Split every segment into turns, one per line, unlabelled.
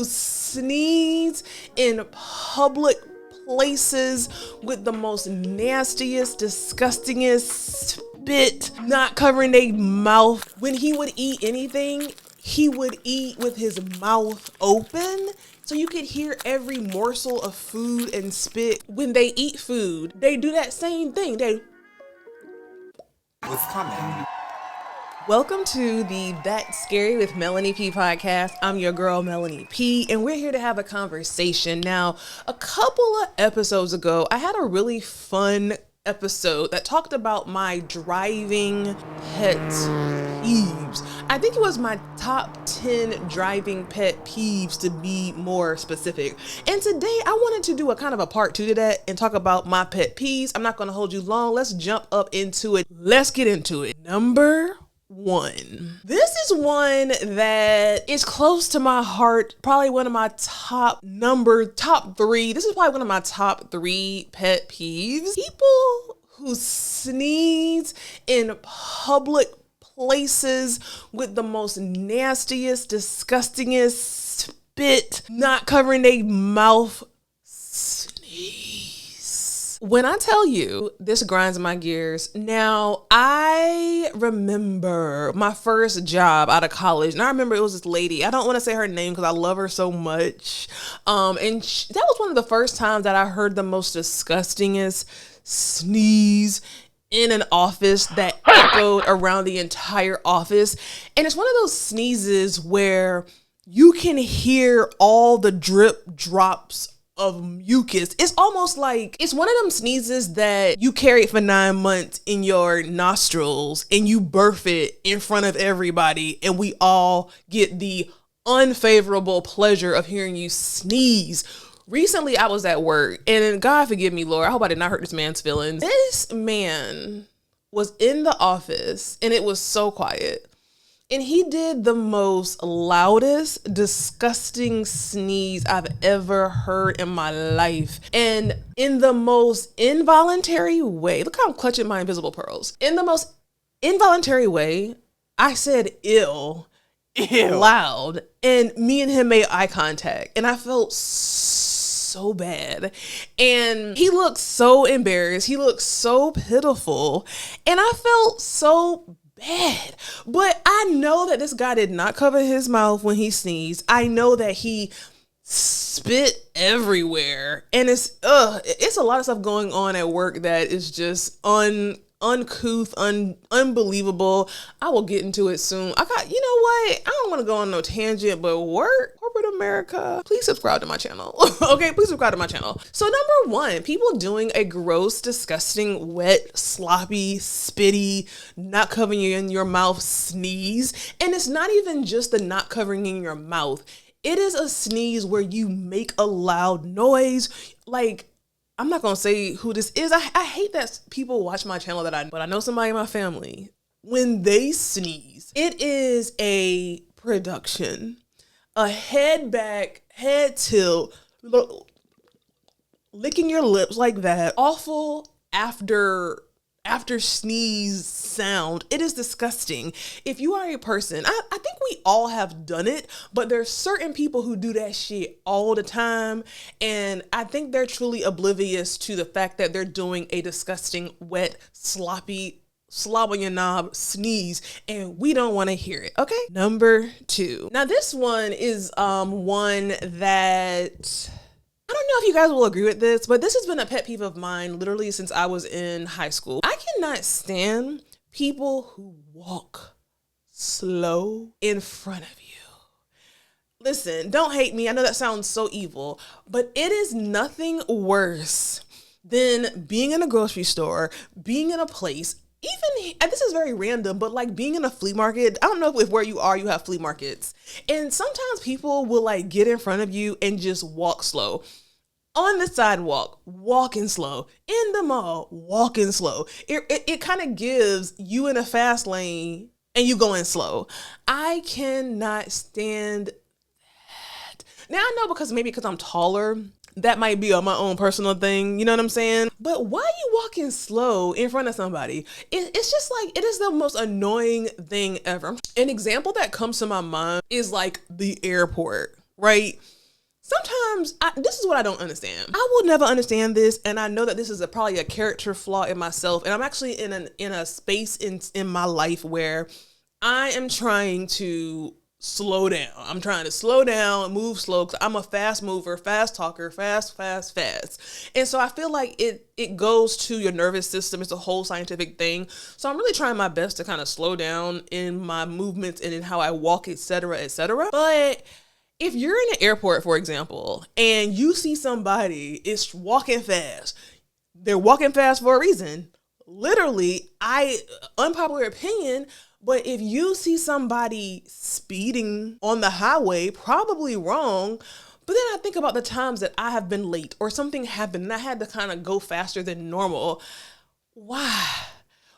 who sneeze in public places with the most nastiest, disgustingest spit, not covering their mouth. When he would eat anything, he would eat with his mouth open. So you could hear every morsel of food and spit. When they eat food, they do that same thing.
What's coming?
Welcome to the That's Scary with Melanie P podcast. I'm your girl, Melanie P, and we're here to have a conversation. Now, a couple of episodes ago, I had a really fun episode that talked about my driving pet peeves. I think it was my top 10 driving pet peeves, to be more specific. And today I wanted to do a kind of a part 2 to that and talk about my pet peeves. I'm not going to hold you long. Let's jump up into it. Let's get into it. Number 1. This is one that is close to my heart. Probably one of my top 3. This is probably one of my top 3 pet peeves. People who sneeze in public places with the most nastiest, disgustingest spit, not covering their mouth. When I tell you, this grinds my gears. Now, I remember my first job out of college, and I remember it was this lady. I don't want to say her name because I love her so much. That was one of the first times that I heard the most disgustingest sneeze in an office that echoed around the entire office. And it's one of those sneezes where you can hear all the drip drops of mucus. It's almost like it's one of them sneezes that you carry for 9 months in your nostrils and you birth it in front of everybody, and we all get the unfavorable pleasure of hearing you sneeze. Recently, I was at work, and God forgive me, Lord, I hope I did not hurt this man's feelings. This man was in the office, and it was so quiet. And he did the most loudest, disgusting sneeze I've ever heard in my life. And in the most involuntary way, look how I'm clutching my invisible pearls. In the most involuntary way, I said ew. Loud. And me and him made eye contact. And I felt so bad. And he looked so embarrassed. He looked so pitiful. And I felt so bad. But I know that this guy did not cover his mouth when he sneezed. I know that he spit everywhere. And it's a lot of stuff going on at work that is just uncouth, unbelievable. I will get into it soon. You know what? I don't want to go on no tangent, but corporate America, please subscribe to my channel. Okay, please subscribe to my channel. So number 1, people doing a gross, disgusting, wet, sloppy, spitty, not covering you in your mouth sneeze. And it's not even just the not covering in your mouth. It is a sneeze where you make a loud noise. Like, I'm not going to say who this is. I hate that people watch my channel but I know somebody in my family. When they sneeze, it is a production. A head back, head tilt, licking your lips like that. Awful after sneeze sound. It is disgusting. If you are a person, I think we all have done it, but there's certain people who do that shit all the time. And I think they're truly oblivious to the fact that they're doing a disgusting, wet, sloppy, slob on your knob sneeze, and we don't want to hear it. Okay. Number 2. Now this one is one that I don't know if you guys will agree with this, but this has been a pet peeve of mine literally since I was in high school. I cannot stand people who walk slow in front of you. Listen, don't hate me. I know that sounds so evil, but it is nothing worse than being in a grocery store, being in a place, even, and this is very random, but like being in a flea market. I don't know if where you are, you have flea markets. And sometimes people will like get in front of you and just walk slow. On the sidewalk, walking slow. In the mall, walking slow. It kind of gives you in a fast lane and you going slow. I cannot stand that. Now I know because I'm taller, that might be my own personal thing, you know what I'm saying? But why are you walking slow in front of somebody? It's just like, it is the most annoying thing ever. An example that comes to my mind is like the airport. right? Sometimes this is what I don't understand. I will never understand this, and I know that this is probably a character flaw in myself, and I'm actually in a space in my life where I am trying to slow down. I'm trying to slow down, move slow, because I'm a fast mover, fast talker, fast. And so I feel like it goes to your nervous system. It's a whole scientific thing. So I'm really trying my best to kind of slow down in my movements and in how I walk, etc., etc. But if you're in an airport, for example, and you see somebody is walking fast, they're walking fast for a reason. Literally, unpopular opinion, but if you see somebody speeding on the highway, probably wrong. But then I think about the times that I have been late or something happened and I had to kind of go faster than normal. Why?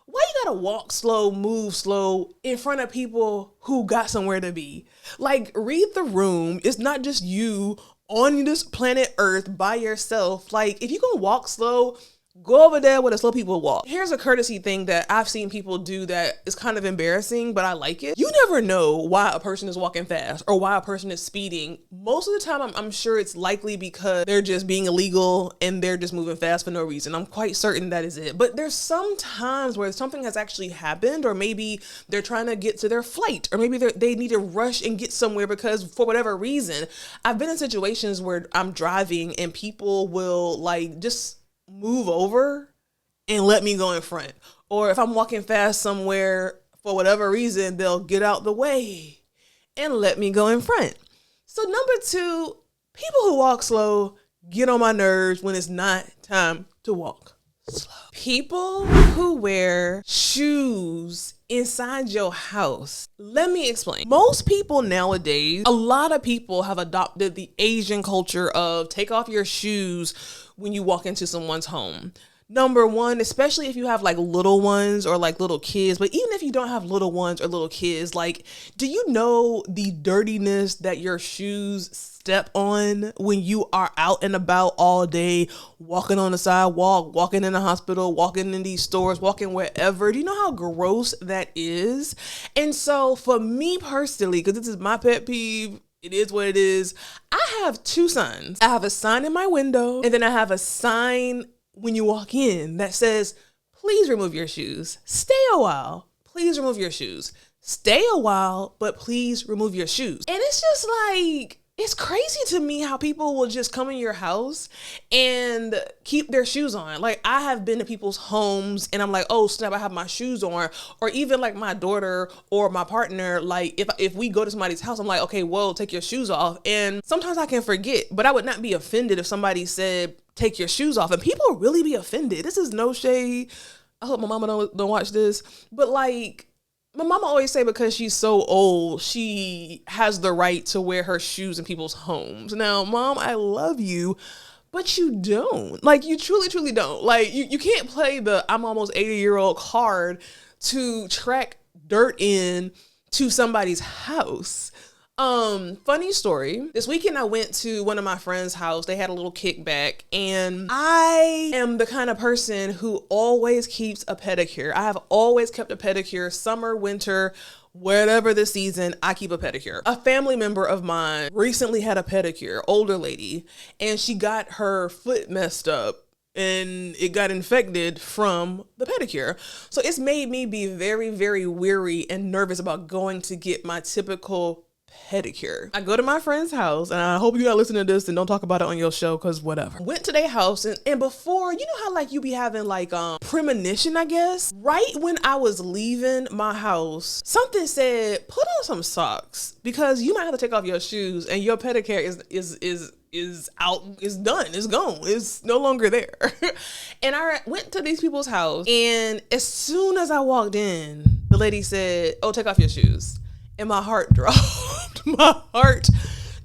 Why you gotta walk slow, move slow in front of people who got somewhere to be? Like, read the room. It's not just you on this planet Earth by yourself. Like, if you gonna walk slow, go over there where the slow people walk. Here's a courtesy thing that I've seen people do that is kind of embarrassing, but I like it. You never know why a person is walking fast or why a person is speeding. Most of the time, I'm sure it's likely because they're just being illegal and they're just moving fast for no reason. I'm quite certain that is it. But there's some times where something has actually happened, or maybe they're trying to get to their flight, or maybe they need to rush and get somewhere because for whatever reason. I've been in situations where I'm driving and people will like just move over and let me go in front. Or if I'm walking fast somewhere, for whatever reason, they'll get out the way and let me go in front. So number two, people who walk slow get on my nerves when it's not time to walk slow. People who wear shoes inside your house. Let me explain. Most people nowadays, a lot of people have adopted the Asian culture of take off your shoes when you walk into someone's home. Number one, especially if you have like little ones or like little kids, but even if you don't have little ones or little kids, like, do you know the dirtiness that your shoes step on when you are out and about all day, walking on the sidewalk, walking in the hospital, walking in these stores, walking wherever? Do you know how gross that is? And so for me personally, because this is my pet peeve, it is what it is. I have two signs. I have a sign in my window, and then I have a sign when you walk in that says, please remove your shoes. Stay a while. Please remove your shoes. Stay a while, but please remove your shoes. And it's just like, it's crazy to me how people will just come in your house and keep their shoes on. Like, I have been to people's homes and I'm like, oh snap, I have my shoes on. Or even like my daughter or my partner, like if we go to somebody's house, I'm like, okay, well, take your shoes off. And sometimes I can forget, but I would not be offended if somebody said, take your shoes off. And people really be offended. This is no shade. I hope my mama don't watch this. But like, my mama always say because she's so old, she has the right to wear her shoes in people's homes. Now, Mom, I love you, but you don't. Like, you truly, truly don't. Like, you can't play the I'm almost 80-year-old card to track dirt in to somebody's house. Funny story. This weekend I went to one of my friends' house. They had a little kickback, and I am the kind of person who always keeps a pedicure. I have always kept a pedicure, summer, winter, whatever the season, I keep a pedicure. A family member of mine recently had a pedicure, older lady, and she got her foot messed up and it got infected from the pedicure. So it's made me be very, very weary and nervous about going to get my typical pedicure. I go to my friend's house, and I hope you're not listening to this and don't talk about it on your show, because whatever. Went to their house, and before, you know how like you be having like premonition, I guess? Right when I was leaving my house, something said, put on some socks because you might have to take off your shoes and your pedicure is out, is done, it's gone, it's no longer there. And I went to these people's house, and as soon as I walked in, the lady said, oh, take off your shoes. And my heart dropped. My heart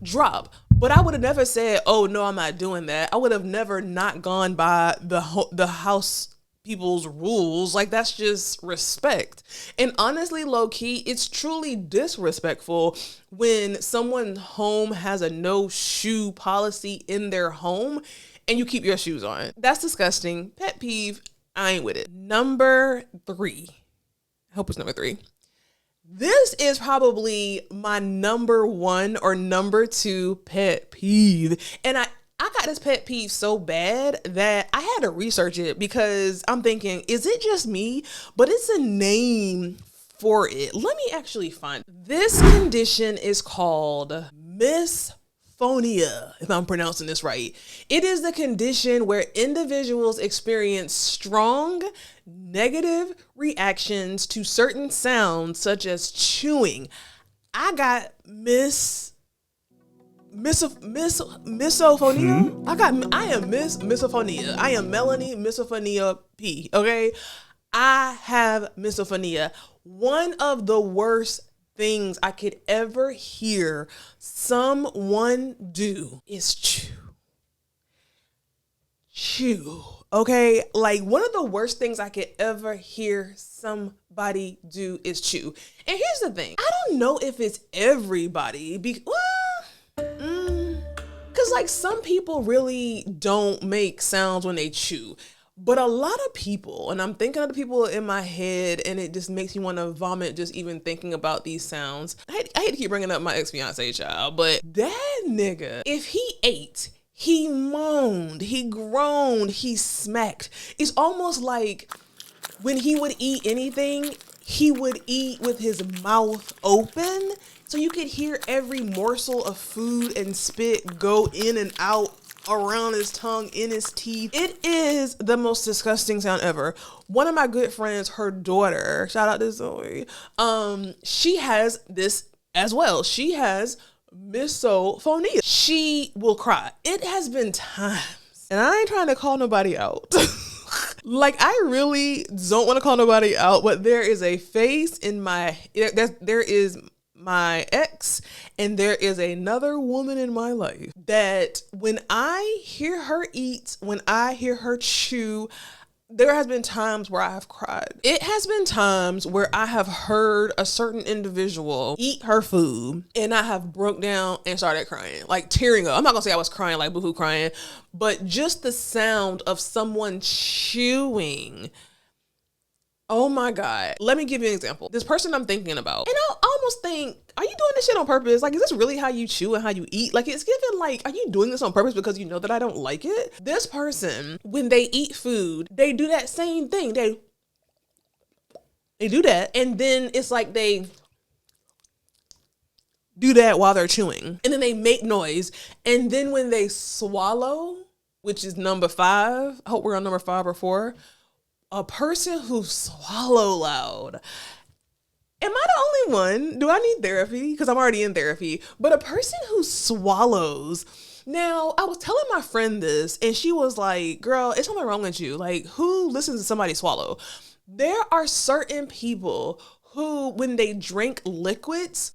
dropped. But I would have never said, oh, no, I'm not doing that. I would have never not gone by the house people's rules. Like, that's just respect. And honestly, low key, it's truly disrespectful when someone's home has a no shoe policy in their home and you keep your shoes on. That's disgusting. Pet peeve. I ain't with it. Number 3. I hope it's number 3. This is probably my number one or number two pet peeve. And I got this pet peeve so bad that I had to research it because I'm thinking, is it just me? But it's a name for it. Let me actually find it. This condition is called misophonia, if I'm pronouncing this right. It is the condition where individuals experience strong negative reactions to certain sounds such as chewing. I got misophonia. I am misophonia. I am Melanie misophonia P. Okay. I have misophonia. One of the worst things I could ever hear someone do is chew. Okay. Like one of the worst things I could ever hear somebody do is chew. And here's the thing. I don't know if it's everybody because like some people really don't make sounds when they chew. But a lot of people, and I'm thinking of the people in my head, and it just makes me want to vomit just even thinking about these sounds. I hate to keep bringing up my ex-fiance child, but that nigga, if he ate, he moaned, he groaned, he smacked. It's almost like when he would eat anything, he would eat with his mouth open. So you could hear every morsel of food and spit go in and out around his tongue, in his teeth. It is the most disgusting sound ever. One of my good friends, her daughter, shout out to Zoe, she has this as well. She has misophonia. She will cry. It has been times, and I ain't trying to call nobody out. Like, I really don't want to call nobody out, but there is a face in there is my ex, and there is another woman in my life that when I hear her eat, when I hear her chew, there has been times where I have cried. It has been times where I have heard a certain individual eat her food and I have broke down and started crying, like tearing up. I'm not gonna say I was crying like boohoo crying, but just the sound of someone chewing. Oh my God. Let me give you an example. This person I'm thinking about, and I almost think, are you doing this shit on purpose? Like, is this really how you chew and how you eat? Like, it's given like, are you doing this on purpose because you know that I don't like it? This person, when they eat food, they do that same thing. They do that. And then it's like they do that while they're chewing. And then they make noise. And then when they swallow, which is number 5, I hope we're on number 5 or 4, a person who swallow loud. Am I the only one? Do I need therapy? Because I'm already in therapy. But a person who swallows. Now, I was telling my friend this, and she was like, girl, it's something wrong with you. Like, who listens to somebody swallow? There are certain people who, when they drink liquids,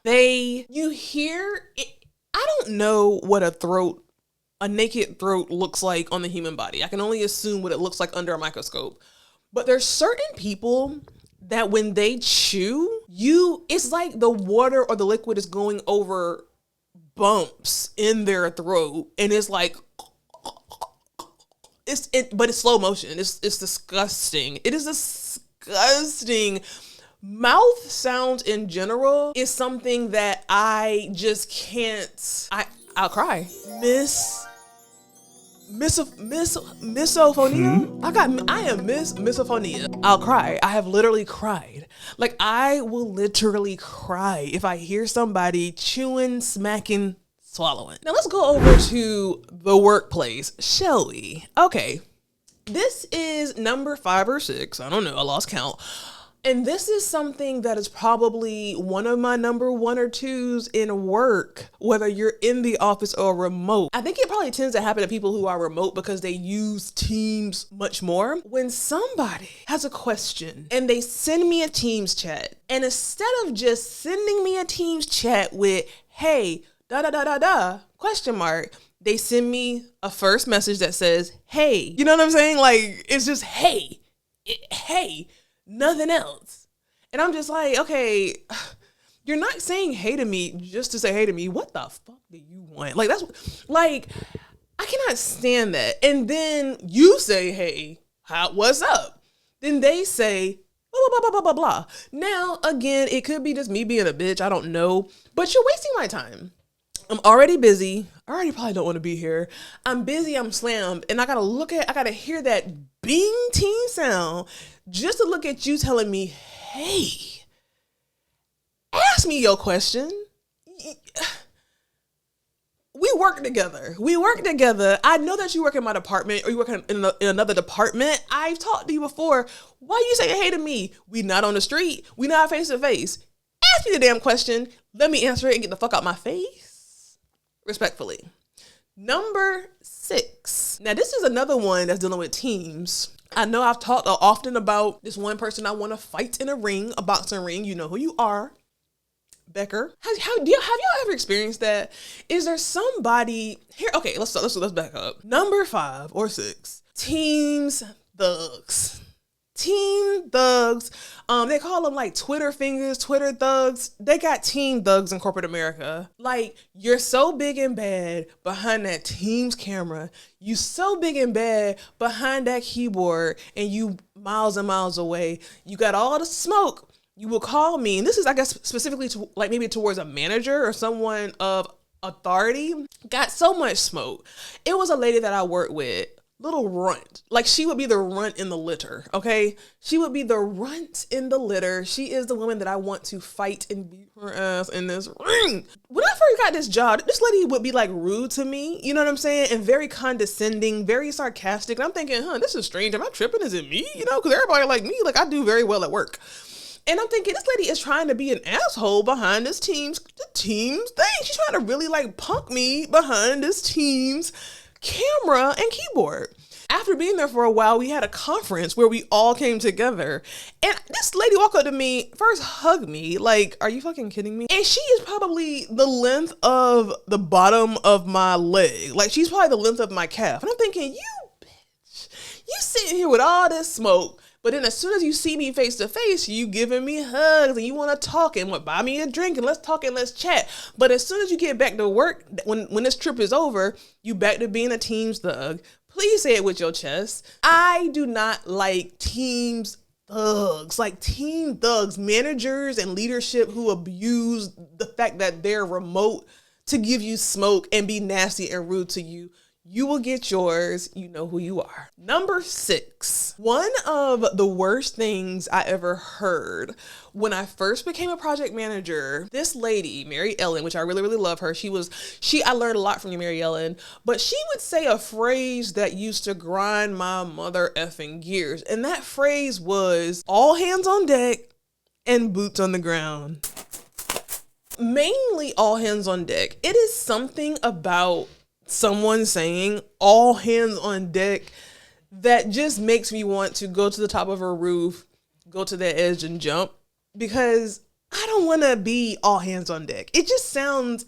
you hear it. I don't know what a naked throat looks like on the human body. I can only assume what it looks like under a microscope. But there's certain people that when they chew, it's like the water or the liquid is going over bumps in their throat. And it's like, but it's slow motion. It's disgusting. It is disgusting. Mouth sounds in general is something that I just can't, I'll cry. Misophonia. I am misophonia. I'll cry. I have literally cried. Like, I will literally cry if I hear somebody chewing, smacking, swallowing. Now let's go over to the workplace, shall we? Okay. This is number 5 or 6. I don't know. I lost count. And this is something that is probably one of my number 1 or 2s in work, whether you're in the office or remote. I think it probably tends to happen to people who are remote because they use Teams much more. When somebody has a question and they send me a Teams chat, and instead of just sending me a Teams chat with, hey, question mark, they send me a first message that says, hey. You know what I'm saying? Like, it's just, hey, hey. Nothing else. And I'm just like, okay, you're not saying hey to me just to say hey to me. What the fuck do you want? Like, that's like, I cannot stand that. And then you say, hey, what's up? Then they say, blah, blah, blah, blah, blah, blah. Now, again, it could be just me being a bitch. I don't know. But you're wasting my time. I'm already busy. I already probably don't want to be here. I'm busy. I'm slammed. And I got to hear that bing ting sound just to look at you telling me, hey, ask me your question. We work together. I know that you work in my department or you work in another department. I've talked to you before. Why are you saying hey to me? We not on the street. We not face to face. Ask me the damn question. Let me answer it and get the fuck out my face. Respectfully. Number 6. Now this is another one that's dealing with teams. I know I've talked often about this one person I want to fight in a ring, a boxing ring. You know who you are. Becker. Have y'all ever experienced that? Is there somebody here? Okay, let's back up. Number 5 or 6. Teams thugs. Team thugs. They call them like Twitter fingers, Twitter thugs. They got team thugs in corporate America. Like, you're so big and bad behind that Teams camera. You so big and bad behind that keyboard, and you miles and miles away. You got all the smoke. You will call me, and this is, I guess, specifically to like maybe towards a manager or someone of authority. Got so much smoke. It was a lady that I worked with, little runt. Like, she would be the runt in the litter, okay? She would be the runt in the litter. She is the woman that I want to fight and beat her ass in this ring. When I first got this job, this lady would be like rude to me, you know what I'm saying? And very condescending, very sarcastic. And I'm thinking, this is strange. Am I tripping? Is it me? You know, because everybody like me, like I do very well at work. And I'm thinking, this lady is trying to be an asshole behind this team's thing. She's trying to really like punk me behind this team's camera and keyboard. After being there for a while, we had a conference where we all came together. And this lady walked up to me, first hugged me, like, are you fucking kidding me? And she is probably the length of the bottom of my leg. Like, she's probably the length of my calf. And I'm thinking, you bitch, you sitting here with all this smoke. But then as soon as you see me face to face, you giving me hugs and you want to talk and what, buy me a drink and let's talk and let's chat. But as soon as you get back to work, when this trip is over, you back to being a Teams thug. Please say it with your chest. I do not like Teams thugs, like team thugs, managers and leadership who abuse the fact that they're remote to give you smoke and be nasty and rude to you. You will get yours. You know who you are. Number 6. One of the worst things I ever heard when I first became a project manager, this lady, Mary Ellen, which I really, really love her. I learned a lot from you, Mary Ellen, but she would say a phrase that used to grind my mother effing gears. And that phrase was all hands on deck and boots on the ground. Mainly all hands on deck. It is something about someone saying all hands on deck that just makes me want to go to the top of a roof, go to the edge and jump, because I don't want to be all hands on deck. It just sounds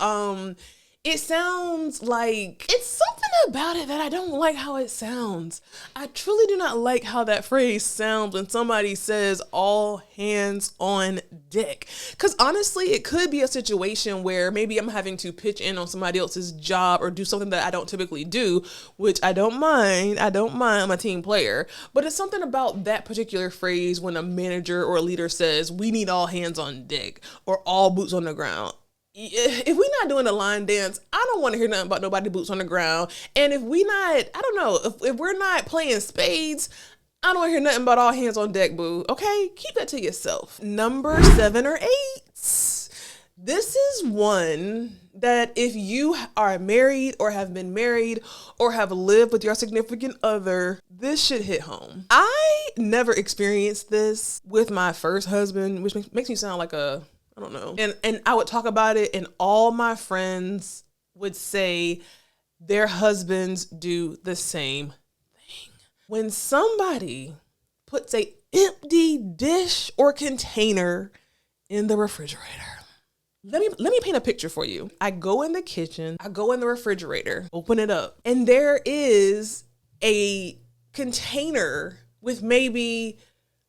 like it's something about it that I don't like how it sounds. I truly do not like how that phrase sounds when somebody says all hands on deck. Because honestly, it could be a situation where maybe I'm having to pitch in on somebody else's job or do something that I don't typically do, which I don't mind. I'm a team player. But it's something about that particular phrase when a manager or a leader says, we need all hands on deck or all boots on the ground. If we're not doing a line dance, I don't want to hear nothing about nobody boots on the ground. And if we're not playing spades, I don't want to hear nothing about all hands on deck, boo. Okay? Keep that to yourself. Number 7 or 8. This is one that if you are married or have been married or have lived with your significant other, this should hit home. I never experienced this with my first husband, which makes me sound like I don't know. And I would talk about it and all my friends would say their husbands do the same thing. When somebody puts a empty dish or container in the refrigerator. Let me paint a picture for you. I go in the kitchen, I go in the refrigerator, open it up, and there is a container with maybe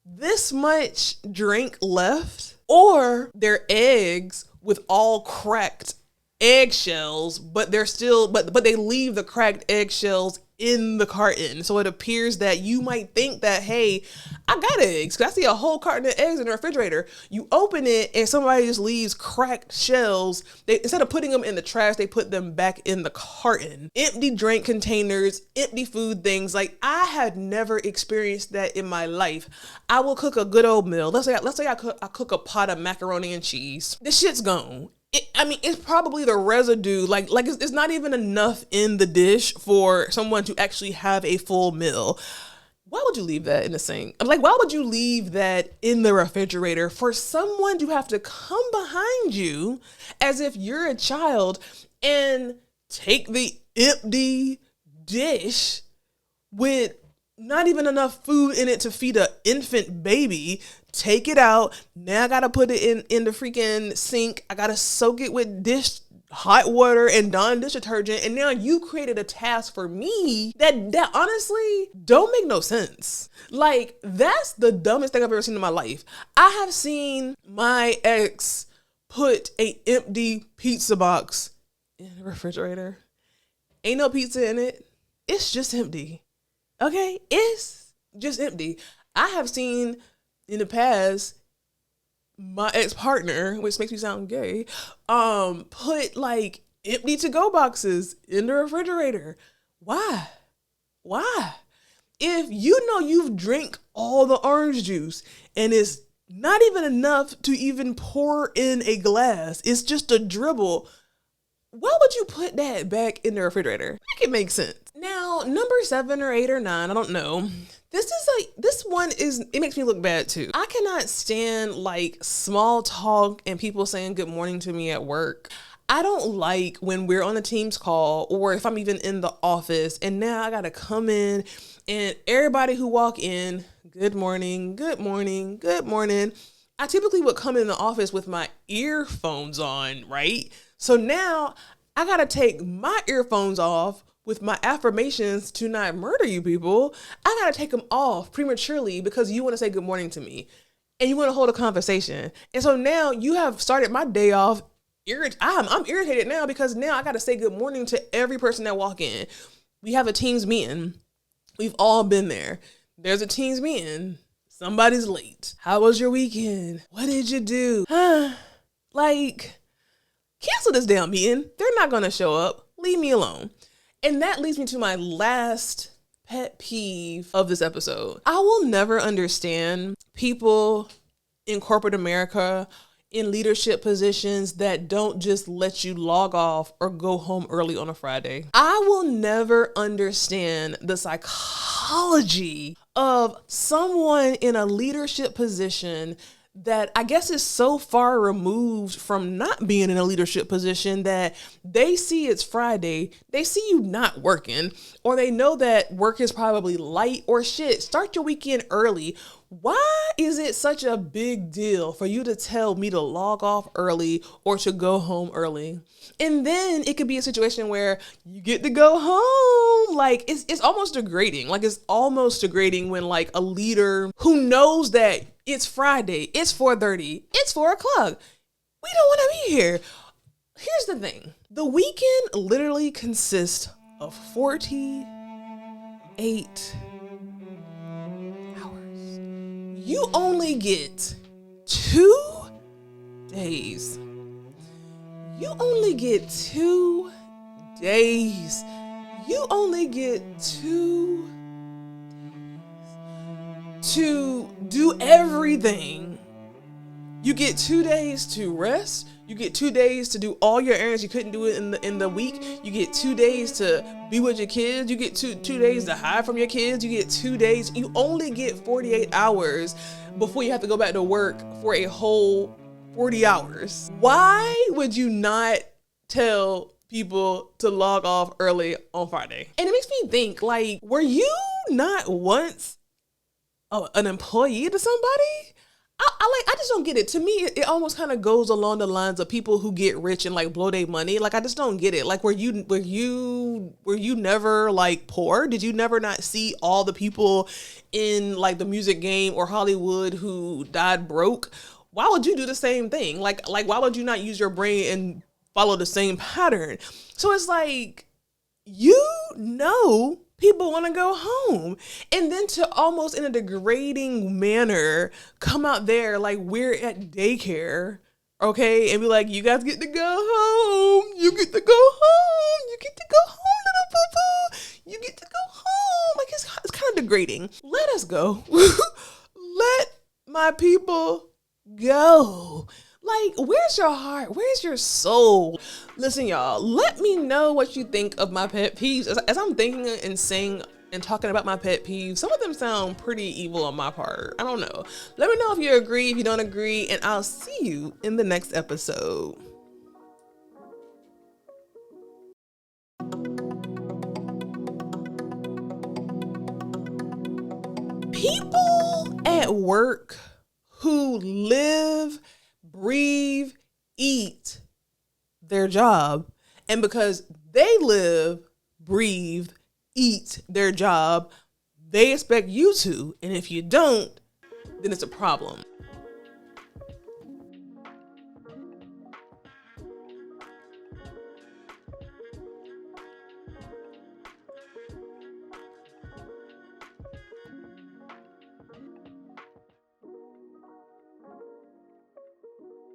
this much drink left. Or they're eggs with all cracked eggshells, but they're still, but they leave the cracked eggshells in the carton. So it appears that you might think that, hey, I got eggs. 'Cause I see a whole carton of eggs in the refrigerator. You open it and somebody just leaves cracked shells. They, instead of putting them in the trash, they put them back in the carton. Empty drink containers, empty food things. Like, I had never experienced that in my life. I will cook a good old meal. Let's say I cook a pot of macaroni and cheese. This shit's gone. It's probably the residue, like it's not even enough in the dish for someone to actually have a full meal. Why would you leave that in the sink? Like, why would you leave that in the refrigerator for someone to have to come behind you as if you're a child and take the empty dish with not even enough food in it to feed an infant baby, take it out. Now I gotta put it in the freaking sink. I gotta soak it with hot water and Dawn dish detergent. And now you created a task for me that honestly don't make no sense. Like, that's the dumbest thing I've ever seen in my life. I have seen my ex put a empty pizza box in the refrigerator. Ain't no pizza in it. It's just empty. Okay, it's just empty. I have seen in the past my ex-partner, which makes me sound gay, put like empty to-go boxes in the refrigerator. Why? If you know you've drank all the orange juice and it's not even enough to even pour in a glass, it's just a dribble, why would you put that back in the refrigerator? Make it make sense. Now, number 7 or 8 or 9, I don't know. This one it makes me look bad too. I cannot stand like small talk and people saying good morning to me at work. I don't like when we're on a Teams call or if I'm even in the office and now I gotta come in and everybody who walk in, good morning, good morning, good morning. I typically would come in the office with my earphones on, right? So now I gotta take my earphones off with my affirmations to not murder you people. I gotta take them off prematurely because you wanna say good morning to me and you wanna hold a conversation. And so now you have started my day off. I'm irritated now because now I gotta say good morning to every person that walk in. We have a Teams meeting. We've all been there. There's a Teams meeting. Somebody's late. How was your weekend? What did you do? Like, cancel this damn meeting. They're not gonna show up. Leave me alone. And that leads me to my last pet peeve of this episode. I will never understand people in corporate America in leadership positions that don't just let you log off or go home early on a Friday. I will never understand the psychology of someone in a leadership position that I guess is so far removed from not being in a leadership position that they see it's Friday, they see you not working, or they know that work is probably light or shit. Start your weekend early. Why is it such a big deal for you to tell me to log off early or to go home early? And then it could be a situation where you get to go home. Like, it's almost degrading. Like, it's almost degrading when like a leader who knows that it's Friday, it's 4:30, it's 4 o'clock. We don't want to be here. Here's the thing. The weekend literally consists of 48 hours. You only get 2 days. You only get 2 days. You only get 2 days to do everything. You get 2 days to rest. You get 2 days to do all your errands. You couldn't do it in the week. You get 2 days to be with your kids. You get two days to hide from your kids. You get 2 days. You only get 48 hours before you have to go back to work for a whole 40 hours. Why would you not tell people to log off early on Friday? And it makes me think, like, were you not once an employee to somebody? I just don't get it. To me, it almost kind of goes along the lines of people who get rich and like blow their money. Like, I just don't get it. Like, were you never like poor? Did you never not see all the people in like the music game or Hollywood who died broke? Why would you do the same thing? Like why would you not use your brain and follow the same pattern? So it's like, you know people want to go home. And then to almost in a degrading manner come out there like we're at daycare, okay, and be like, you guys get to go home. You get to go home. You get to go home, little boo-boo. You get to go home. Like, it's kind of degrading. Let us go. Let my people go. Like, where's your heart? Where's your soul? Listen, y'all, let me know what you think of my pet peeves. As I'm thinking and saying and talking about my pet peeves, some of them sound pretty evil on my part. I don't know. Let me know if you agree, if you don't agree, and I'll see you in the next episode. People at work who live, breathe, eat their job, and because they live, breathe, eat their job, they expect you to, and if you don't, then it's a problem.